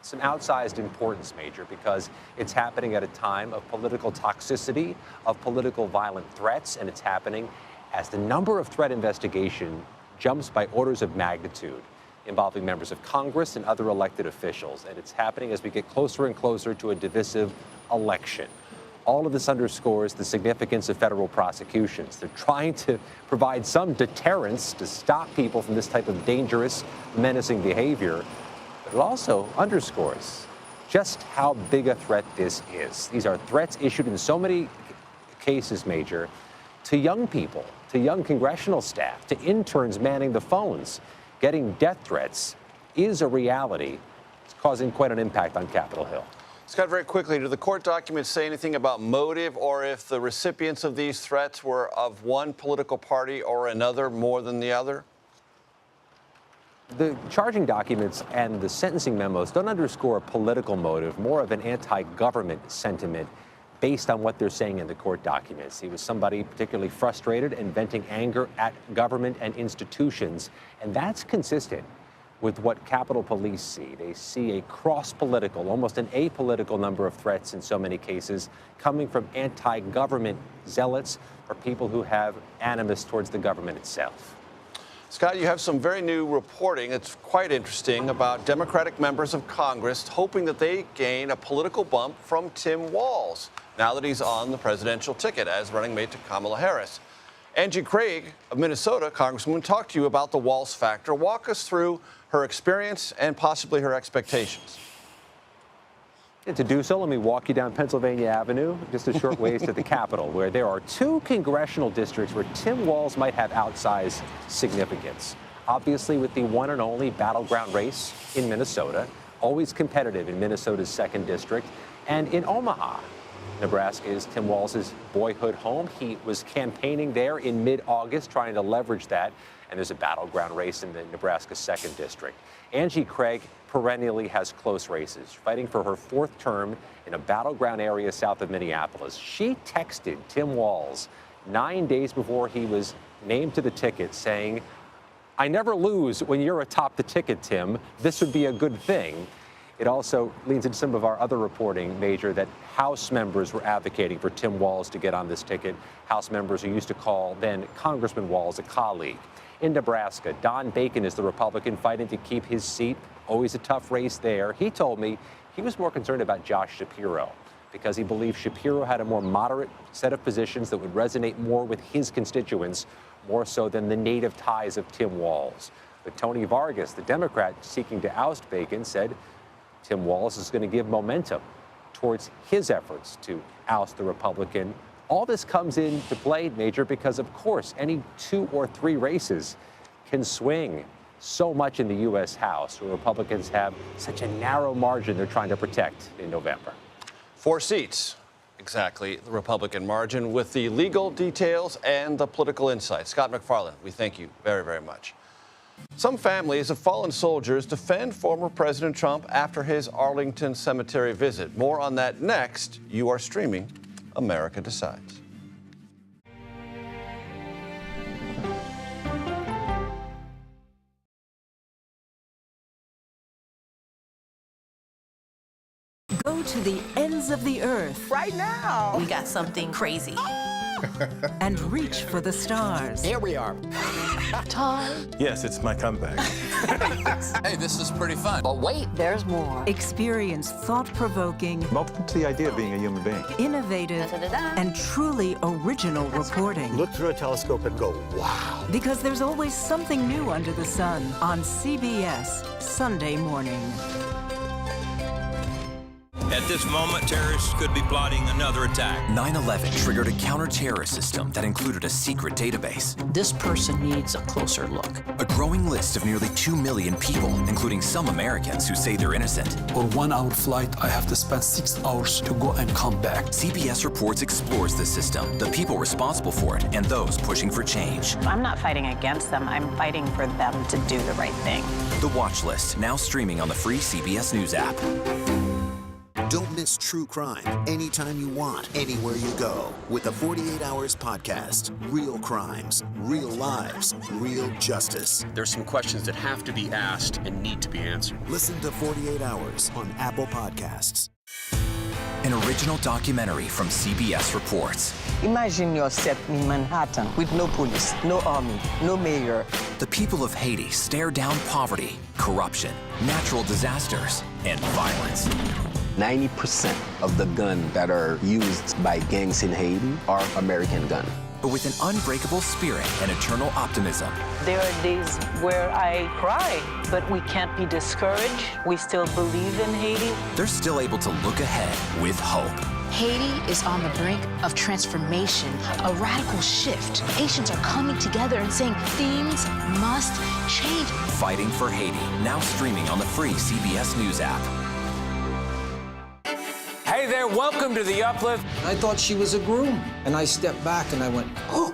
some outsized importance, Major, because it's happening at a time of political toxicity, of political violent threats, and it's happening as the number of threat investigation jumps by orders of magnitude, involving members of Congress and other elected officials. And it's happening as we get closer and closer to a divisive election. All of this underscores the significance of federal prosecutions. They're trying to provide some deterrence to stop people from this type of dangerous, menacing behavior. But it also underscores just how big a threat this is. These are threats issued in so many cases, Major, to young people, to young congressional staff, to interns manning the phones. Getting death threats is a reality. It's causing quite an impact on Capitol Hill. Scott, very quickly, do the court documents say anything about motive, or if the recipients of these threats were of one political party or another more than the other? The charging documents and the sentencing memos don't underscore a political motive, more of an anti-government sentiment based on what they're saying in the court documents. He was somebody particularly frustrated and venting anger at government and institutions, and that's consistent with what Capitol Police see. They see a cross-political, almost an apolitical number of threats in so many cases coming from anti-government zealots or people who have animus towards the government itself. Scott, you have some very new reporting that's quite interesting about Democratic members of Congress hoping that they gain a political bump from Tim Walz now that he's on the presidential ticket as running mate to Kamala Harris. Angie Craig of Minnesota, Congresswoman, talked to you about the Walz factor. Walk us through her experience and possibly her expectations. And to do so, let me walk you down Pennsylvania Avenue, just a short ways to the Capitol, where there are 2 congressional districts where Tim Walz might have outsized significance. Obviously, with the one and only battleground race in Minnesota, always competitive in Minnesota's 2nd district, and in Omaha. Nebraska is Tim Walz's boyhood home. He was campaigning there in mid-August, trying to leverage that. And there's a battleground race in the Nebraska 2nd district. Angie Craig perennially has close races, fighting for her 4th term in a battleground area south of Minneapolis. She texted Tim Walz 9 days before he was named to the ticket, saying, "I never lose when you're atop the ticket, Tim. This would be a good thing." It also leans into some of our other reporting, Major, that House members were advocating for Tim Walz to get on this ticket. House members who used to call then Congressman Walz a colleague. In Nebraska, Don Bacon is the Republican fighting to keep his seat. Always a tough race there. He told me he was more concerned about Josh Shapiro because he believed Shapiro had a more moderate set of positions that would resonate more with his constituents, more so than the native ties of Tim Walz. But Tony Vargas, the Democrat seeking to oust Bacon, said Tim Walz is going to give momentum towards his efforts to oust the Republican. All this comes into play, Major, because, of course, any 2 or 3 races can swing so much in the U.S. House, where Republicans have such a narrow margin they're trying to protect in November. 4 seats, exactly the Republican margin, with the legal details and the political insight. Scott McFarland, we thank you very, very much. Some families of fallen soldiers defend former President Trump after his Arlington Cemetery visit. More on that next. You are streaming America Decides. Go to the ends of the earth. Right now. We got something crazy. And reach for the stars. Here we are. Time. Yes, it's my comeback. Hey, this is pretty fun. But wait, there's more. Experience thought-provoking. I'm open to the idea of being a human being. Innovative and truly original reporting. Look through a telescope and go, wow. Because there's always something new under the sun on CBS Sunday morning. At this moment, terrorists could be plotting another attack. 9/11 triggered a counter-terrorist system that included a secret database. This person needs a closer look. A growing list of nearly 2 million people, including some Americans who say they're innocent. On 1-hour flight, I have to spend 6 hours to go and come back. CBS Reports explores the system, the people responsible for it, and those pushing for change. I'm not fighting against them. I'm fighting for them to do the right thing. The Watch List, now streaming on the free CBS News app. Don't miss true crime anytime you want, anywhere you go. With the 48 Hours podcast. Real crimes, real lives, real justice. There's some questions that have to be asked and need to be answered. Listen to 48 Hours on Apple Podcasts. An original documentary from CBS Reports. Imagine yourself in Manhattan with no police, no army, no mayor. The people of Haiti stare down poverty, corruption, natural disasters, and violence. 90% of the guns that are used by gangs in Haiti are American guns. But with an unbreakable spirit and eternal optimism. There are days where I cry, but we can't be discouraged. We still believe in Haiti. They're still able to look ahead with hope. Haiti is on the brink of transformation, a radical shift. Haitians are coming together and saying things must change. Fighting for Haiti, now streaming on the free CBS News app. Hey there, welcome to The Uplift. I thought she was a groom, and I stepped back and I went, oh,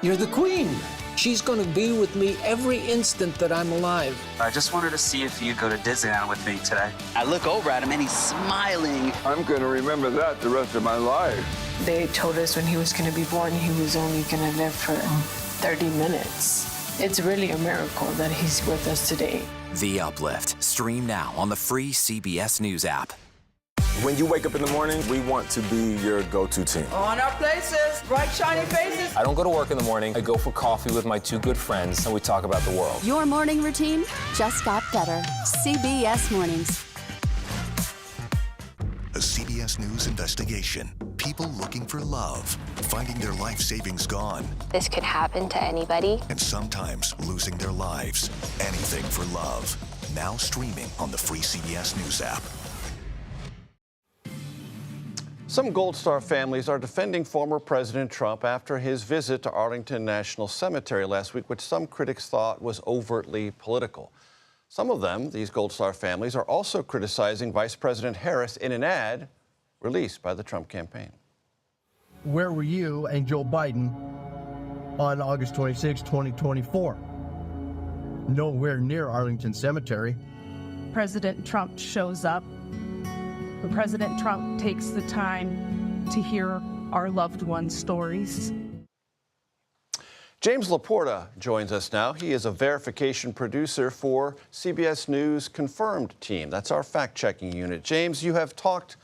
you're the queen. She's going to be with me every instant that I'm alive. I just wanted to see if you'd go to Disneyland with me today. I look over at him and he's smiling. I'm going to remember that the rest of my life. They told us when he was going to be born, he was only going to live for 30 minutes. It's really a miracle that he's with us today. The Uplift. Stream now on the free CBS News app. When you wake up in the morning, we want to be your go-to team. On our places, bright, shiny faces. I don't go to work in the morning. I go for coffee with my 2 good friends, and we talk about the world. Your morning routine just got better. CBS Mornings. A CBS News investigation. People looking for love, finding their life savings gone. This could happen to anybody. And sometimes losing their lives. Anything for love. Now streaming on the free CBS News app. Some Gold Star families are defending former President Trump after his visit to Arlington National Cemetery last week, which some critics thought was overtly political. Some of them, these Gold Star families, are also criticizing Vice President Harris in an ad released by the Trump campaign. Where were you and Joe Biden on August 26, 2024? Nowhere near Arlington Cemetery. President Trump shows up. President Trump takes the time to hear our loved ones' stories. James Laporta joins us now. He is a verification producer for CBS News Confirmed team. That's our fact-checking unit. James, you have talked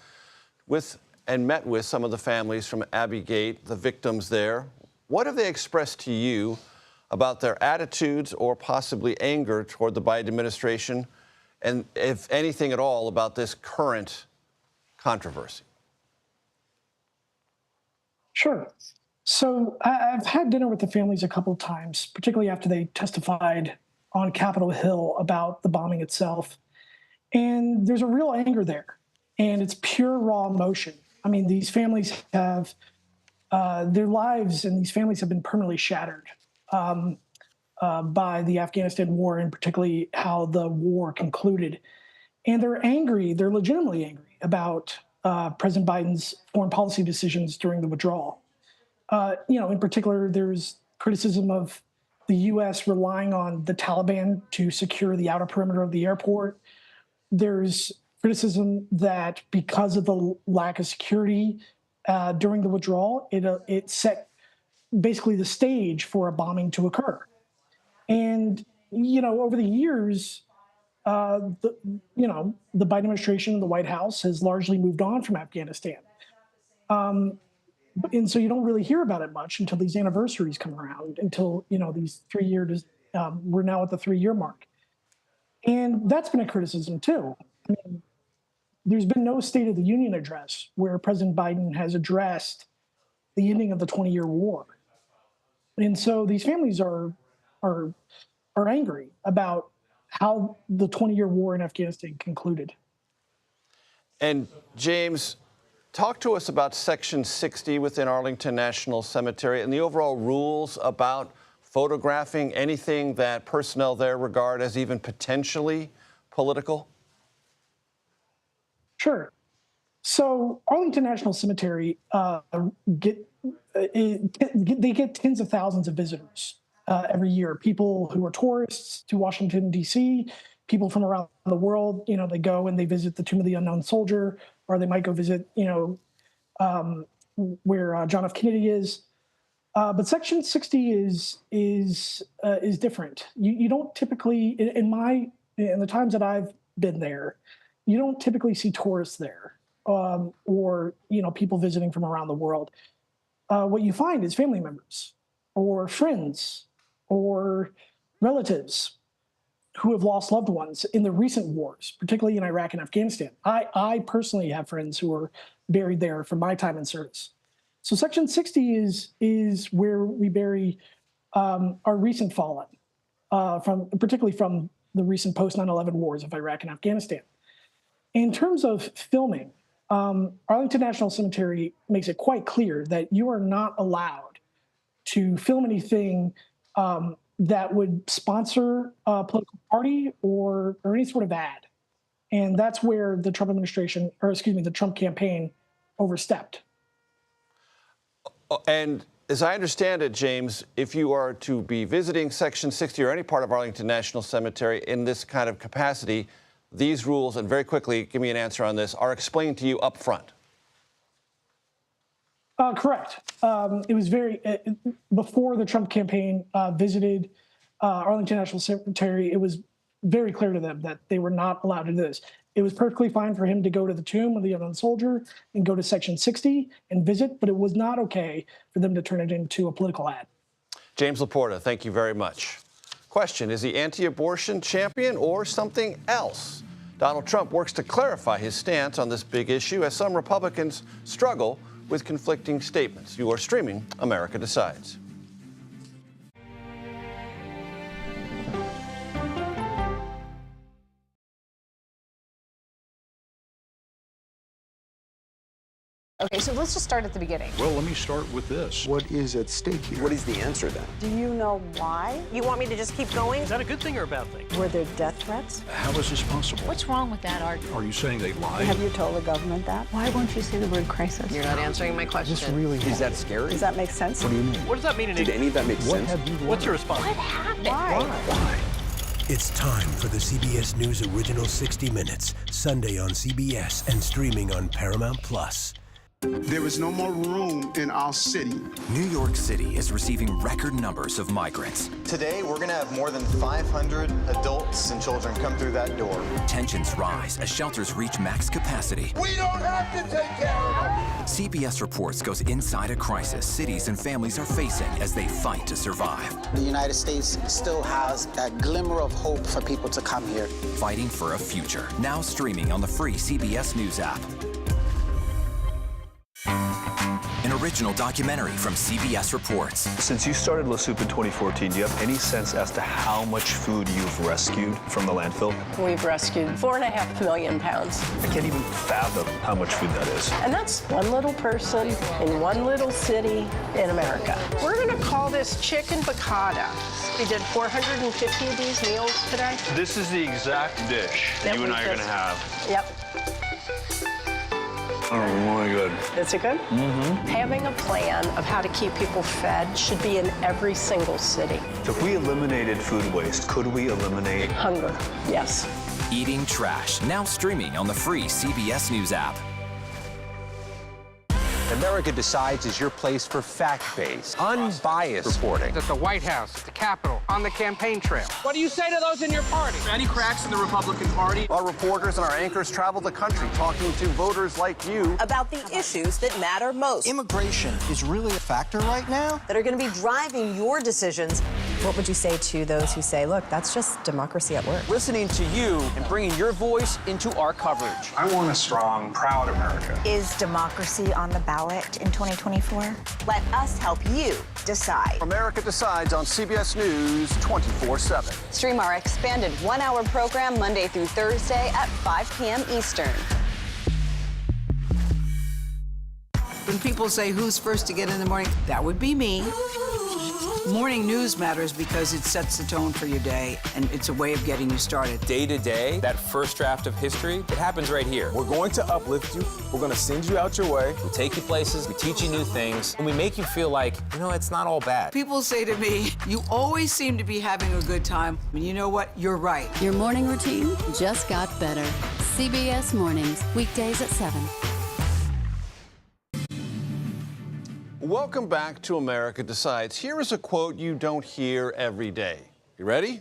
with and met with some of the families from Abbey Gate, the victims there. What have they expressed to you about their attitudes or possibly anger toward the Biden administration, and if anything at all about this current controversy? Sure. So I've had dinner with the families a couple of times, particularly after they testified on Capitol Hill about the bombing itself. And there's a real anger there, and it's pure raw emotion. I mean, these families have, their lives and these families have been permanently shattered by the Afghanistan war, and particularly how the war concluded. And they're angry, they're legitimately angry about President Biden's foreign policy decisions during the withdrawal. In particular, there's criticism of the U.S. relying on the Taliban to secure the outer perimeter of the airport. There's criticism that because of the lack of security during the withdrawal, it set basically the stage for a bombing to occur. And, over the years, the Biden administration, the White House, has largely moved on from Afghanistan. And so you don't really hear about it much until these anniversaries come around, until, these 3 years, we're now at the 3-year mark. And that's been a criticism too. I mean, there's been no State of the Union address where President Biden has addressed the ending of the 20-year war. And so these families are angry about how the 20-year war in Afghanistan concluded. And James, talk to us about Section 60 within Arlington National Cemetery and the overall rules about photographing anything that personnel there regard as even potentially political. Sure. So Arlington National Cemetery they get tens of thousands of visitors every year. People who are tourists to Washington, D.C., people from around the world. They go and they visit the Tomb of the Unknown Soldier, or they might go visit, where John F. Kennedy is. But Section 60 is different. You don't typically, in the times that I've been there, you don't typically see tourists there, or people visiting from around the world. What you find is family members, or friends, or relatives who have lost loved ones in the recent wars, particularly in Iraq and Afghanistan. I personally have friends who are buried there from my time in service. So Section 60 is where we bury our recent fallen, particularly from the recent post-9/11 wars of Iraq and Afghanistan. In terms of filming, Arlington National Cemetery makes it quite clear that you are not allowed to film anything that would sponsor a political party or any sort of ad. And that's where the Trump administration, the Trump campaign overstepped. And as I understand it, James, if you are to be visiting Section 60 or any part of Arlington National Cemetery in this kind of capacity, these rules, and very quickly, give me an answer on this, are explained to you up front. Correct. It was before the Trump campaign visited Arlington National Cemetery, it was very clear to them that they were not allowed to do this. It was perfectly fine for him to go to the Tomb of the Unknown Soldier and go to Section 60 and visit, but it was not okay for them to turn it into a political ad. James Laporta, thank you very much. Question, is he anti-abortion champion or something else? Donald Trump works to clarify his stance on this big issue as some Republicans struggle with conflicting statements. You are streaming America Decides. Okay, so let's just start at the beginning. Well, let me start with this. What is at stake here? What is the answer then? Do you know why? You want me to just keep going? Is that a good thing or a bad thing? Were there death threats? How is this possible? What's wrong with that argument? Are you saying they lied? Have you told the government that? Why won't you say the word crisis? You're not answering my question. This really Is that scary? Does that make sense? What do you mean? What does that mean in Did English? any of that make What sense? have you learned? What's your response? What happened? Why? It's time for the CBS News Original 60 Minutes, Sunday on CBS and streaming on Paramount+. There is no more room in our city. New York City is receiving record numbers of migrants. Today, we're going to have more than 500 adults and children come through that door. Tensions rise as shelters reach max capacity. We don't have to take care of them. CBS Reports goes inside a crisis cities and families are facing as they fight to survive. The United States still has that glimmer of hope for people to come here. Fighting for a future. Now streaming on the free CBS News app. An original documentary from CBS Reports. Since you started La Soup in 2014, do you have any sense as to how much food you've rescued from the landfill? We've rescued 4.5 million pounds. I can't even fathom how much food that is. And that's one little person in one little city in America. We're going to call this chicken piccata. We did 450 of these meals today. This is the exact dish you and I are going to have. Yep. Oh, really good. Is it good? Mm-hmm. Having a plan of how to keep people fed should be in every single city. If we eliminated food waste, could we eliminate hunger? Yes. Eating Trash, now streaming on the free CBS News app. America Decides is your place for fact-based, unbiased reporting. At the White House, at the Capitol, on the campaign trail. What do you say to those in your party? Any cracks in the Republican Party? Our reporters and our anchors travel the country talking to voters like you about the issues that matter most. Immigration is really a factor right now that are going to be driving your decisions. What would you say to those who say, look, that's just democracy at work? Listening to you and bringing your voice into our coverage. I want a strong, proud America. Is democracy on the ballot in 2024? Let us help you decide. America Decides on CBS News 24/7. Stream our expanded one-hour program Monday through Thursday at 5 p.m. Eastern. When people say who's first to get in the morning, that would be me. Morning news matters because it sets the tone for your day, and it's a way of getting you started. Day to day, that first draft of history, it happens right here. We're going to uplift you. We're going to send you out your way. We take you places, we teach you new things, and we make you feel like, you know, it's not all bad. People say to me, you always seem to be having a good time. And you know what? You're right. Your morning routine just got better. CBS Mornings, weekdays at 7. Welcome back to America Decides. Here is a quote you don't hear every day. You ready?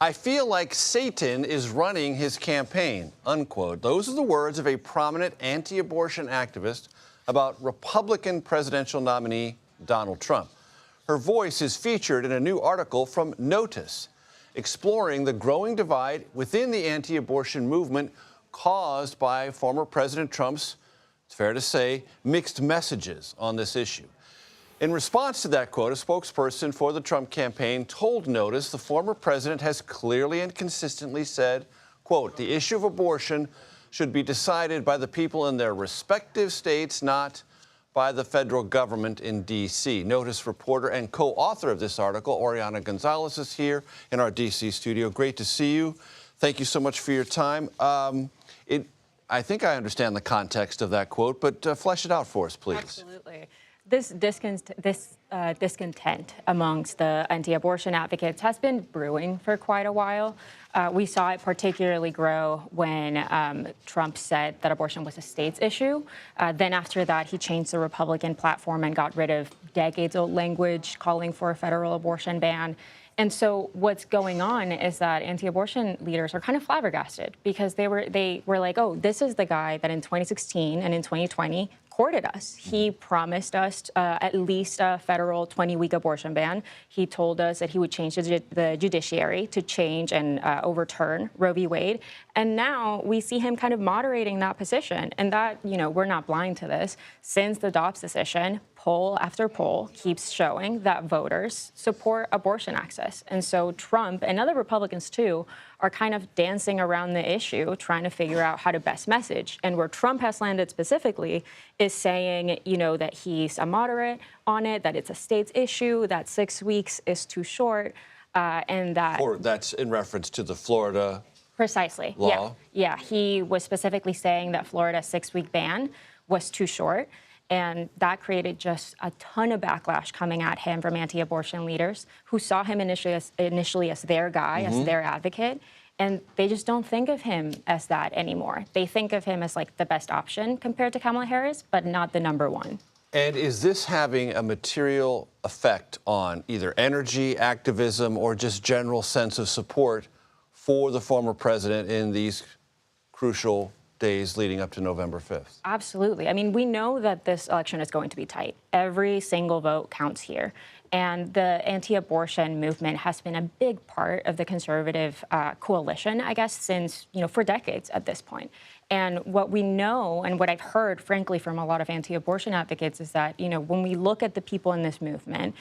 I feel like Satan is running his campaign, unquote. Those are the words of a prominent anti-abortion activist about Republican presidential nominee Donald Trump. Her voice is featured in a new article from Notice, exploring the growing divide within the anti-abortion movement caused by former President Trump's, it's fair to say, mixed messages on this issue. In response to that quote, a spokesperson for the Trump campaign told Notice the former president has clearly and consistently said, quote, the issue of abortion should be decided by the people in their respective states, not by the federal government in D.C. Notice reporter and co-author of this article, Oriana Gonzalez, is here in our D.C. studio. Great to see you. Thank you so much for your time. I think I understand the context of that quote, but flesh it out for us, please. Absolutely. This discontent amongst the anti-abortion advocates has been brewing for quite a while. We saw it particularly grow when Trump said that abortion was a state's issue. Then after that, he changed the Republican platform and got rid of decades-old language calling for a federal abortion ban. And so what's going on is that anti-abortion leaders are kind of flabbergasted because they were like, oh, this is the guy that in 2016 and in 2020 courted us. He promised us at least a federal 20-week abortion ban. He told us that he would change the judiciary to change and overturn Roe v. Wade. And now we see him kind of moderating that position. And that, you know, we're not blind to this. Since the Dobbs decision, poll after poll keeps showing that voters support abortion access. And so Trump and other Republicans, too, are kind of dancing around the issue, trying to figure out how to best message. And where Trump has landed specifically is saying, you know, that he's a moderate on it, that it's a state's issue, that 6 weeks is too short, and that... Or that's in reference to the Florida... Precisely. Law. Yeah. He was specifically saying that Florida's 6-week ban was too short. And that created just a ton of backlash coming at him from anti-abortion leaders who saw him initially as their guy, as their advocate. And they just don't think of him as that anymore. They think of him as like the best option compared to Kamala Harris, but not the number one. And is this having a material effect on either energy, activism, or just general sense of support for the former president in these crucial days leading up to November 5th? Absolutely. I mean, we know that this election is going to be tight. Every single vote counts here. And the anti-abortion movement has been a big part of the conservative coalition, I guess, since, for decades at this point. And what we know and what I've heard, frankly, from a lot of anti-abortion advocates is that, when we look at the people in this movement,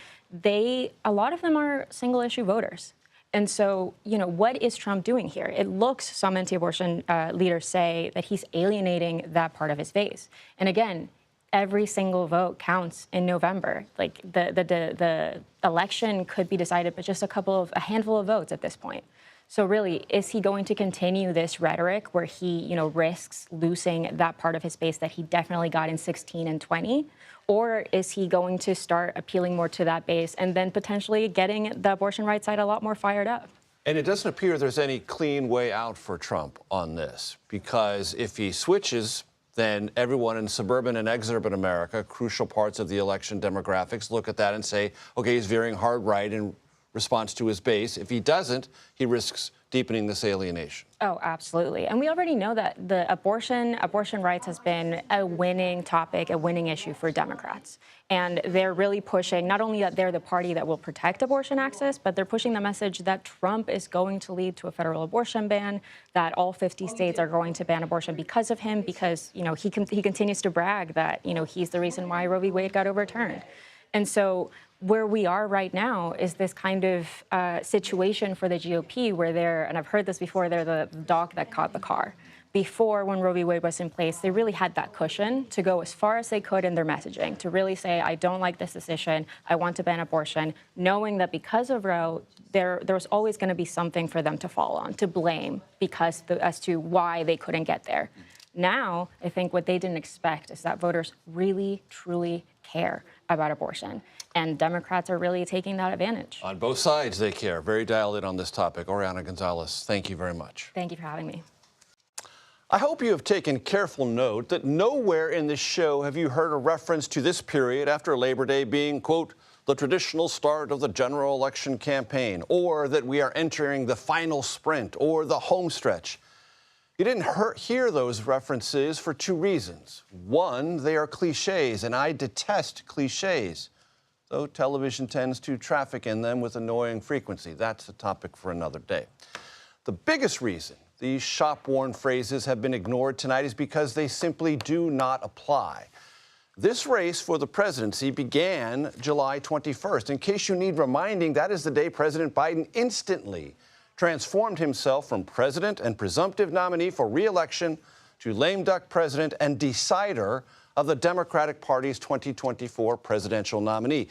a lot of them are single-issue voters. And so, what is Trump doing here? It looks, some anti-abortion leaders say, that he's alienating that part of his base. And again, every single vote counts in November. Like the election could be decided by just a handful of votes at this point. So really, is he going to continue this rhetoric where he, risks losing that part of his base that he definitely got in 16 and 20? Or is he going to start appealing more to that base and then potentially getting the abortion rights side a lot more fired up? And it doesn't appear there's any clean way out for Trump on this, because if he switches, then everyone in suburban and exurban America, crucial parts of the election demographics, look at that and say, okay, he's veering hard right in response to his base. If he doesn't, he risks deepening this alienation. Oh, absolutely. And we already know that the abortion rights has been a winning topic, a winning issue for Democrats. And they're really pushing, not only that they're the party that will protect abortion access, but they're pushing the message that Trump is going to lead to a federal abortion ban, that all 50 states are going to ban abortion because of him, because, he continues to brag that, he's the reason why Roe v. Wade got overturned. And so where we are right now is this kind of situation for the GOP where and I've heard this before, they're the dog that caught the car. Before, when Roe v. Wade was in place, they really had that cushion to go as far as they could in their messaging, to really say, I don't like this decision, I want to ban abortion, knowing that because of Roe, there was always going to be something for them to fall on, to blame, as to why they couldn't get there. Now, I think what they didn't expect is that voters really, truly care about abortion. And Democrats are really taking that advantage. On both sides, they care. Very dialed in on this topic. Oriana Gonzalez, thank you very much. Thank you for having me. I hope you have taken careful note that nowhere in this show have you heard a reference to this period after Labor Day being, quote, the traditional start of the general election campaign, or that we are entering the final sprint or the home stretch. You didn't hear those references for two reasons. One, they are cliches, and I detest cliches, though television tends to traffic in them with annoying frequency. That's a topic for another day. The biggest reason these shop-worn phrases have been ignored tonight is because they simply do not apply. This race for the presidency began July 21st. In case you need reminding, that is the day President Biden instantly transformed himself from president and presumptive nominee for re-election to lame duck president and decider of the Democratic Party's 2024 presidential nominee.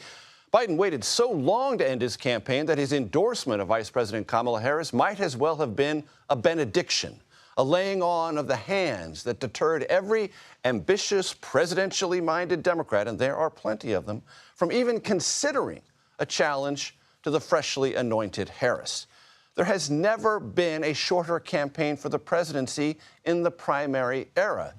Biden waited so long to end his campaign that his endorsement of Vice President Kamala Harris might as well have been a benediction, a laying on of the hands that deterred every ambitious, presidentially minded Democrat, and there are plenty of them, from even considering a challenge to the freshly anointed Harris. There has never been a shorter campaign for the presidency in the primary era.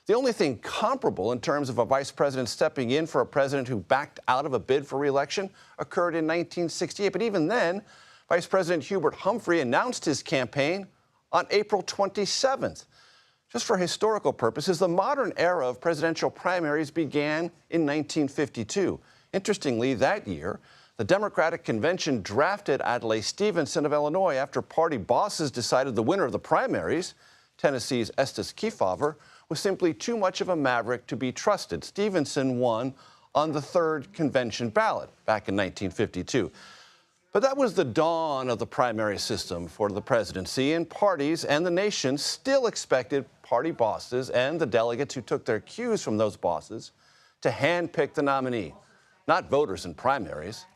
The only thing comparable in terms of a vice president stepping in for a president who backed out of a bid for re-election occurred in 1968. But even then, Vice President Hubert Humphrey announced his campaign on April 27th. Just for historical purposes, the modern era of presidential primaries began in 1952. Interestingly, that year, the Democratic Convention drafted Adlai Stevenson of Illinois after party bosses decided the winner of the primaries, Tennessee's Estes Kefauver, was simply too much of a maverick to be trusted. Stevenson won on the 3rd convention ballot back in 1952. But that was the dawn of the primary system for the presidency, and parties and the nation still expected party bosses and the delegates who took their cues from those bosses to handpick the nominee, not voters in primaries.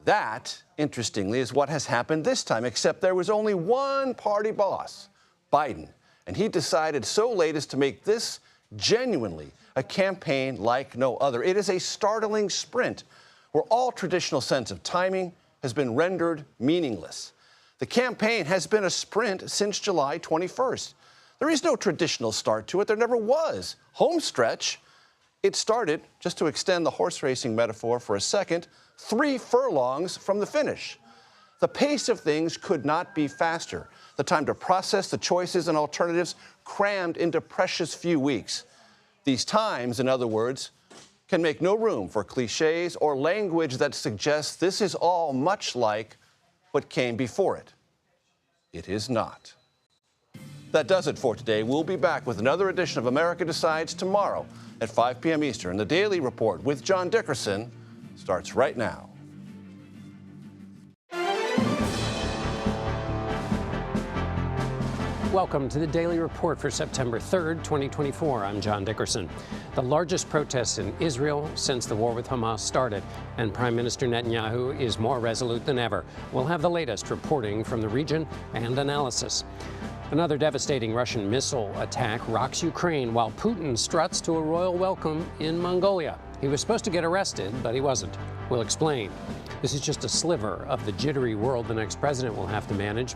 That, interestingly, is what has happened this time, except there was only one party boss, Biden, and he decided so late as to make this genuinely a campaign like no other. It is a startling sprint where all traditional sense of timing has been rendered meaningless. The campaign has been a sprint since July 21st. There is no traditional start to it. There never was. Home stretch. It started, just to extend the horse racing metaphor for a second, 3 furlongs from the finish. The pace of things could not be faster. The time to process the choices and alternatives crammed into precious few weeks. These times, in other words, can make no room for cliches or language that suggests this is all much like what came before it. It is not. That does it for today. We'll be back with another edition of America Decides tomorrow at 5 p.m. Eastern. The Daily Report with John Dickerson starts right now. Welcome to the Daily Report for September 3rd, 2024. I'm John Dickerson. The largest protests in Israel since the war with Hamas started, and Prime Minister Netanyahu is more resolute than ever. We'll have the latest reporting from the region and analysis. Another devastating Russian missile attack rocks Ukraine while Putin struts to a royal welcome in Mongolia. He was supposed to get arrested, but he wasn't. We'll explain. This is just a sliver of the jittery world the next president will have to manage.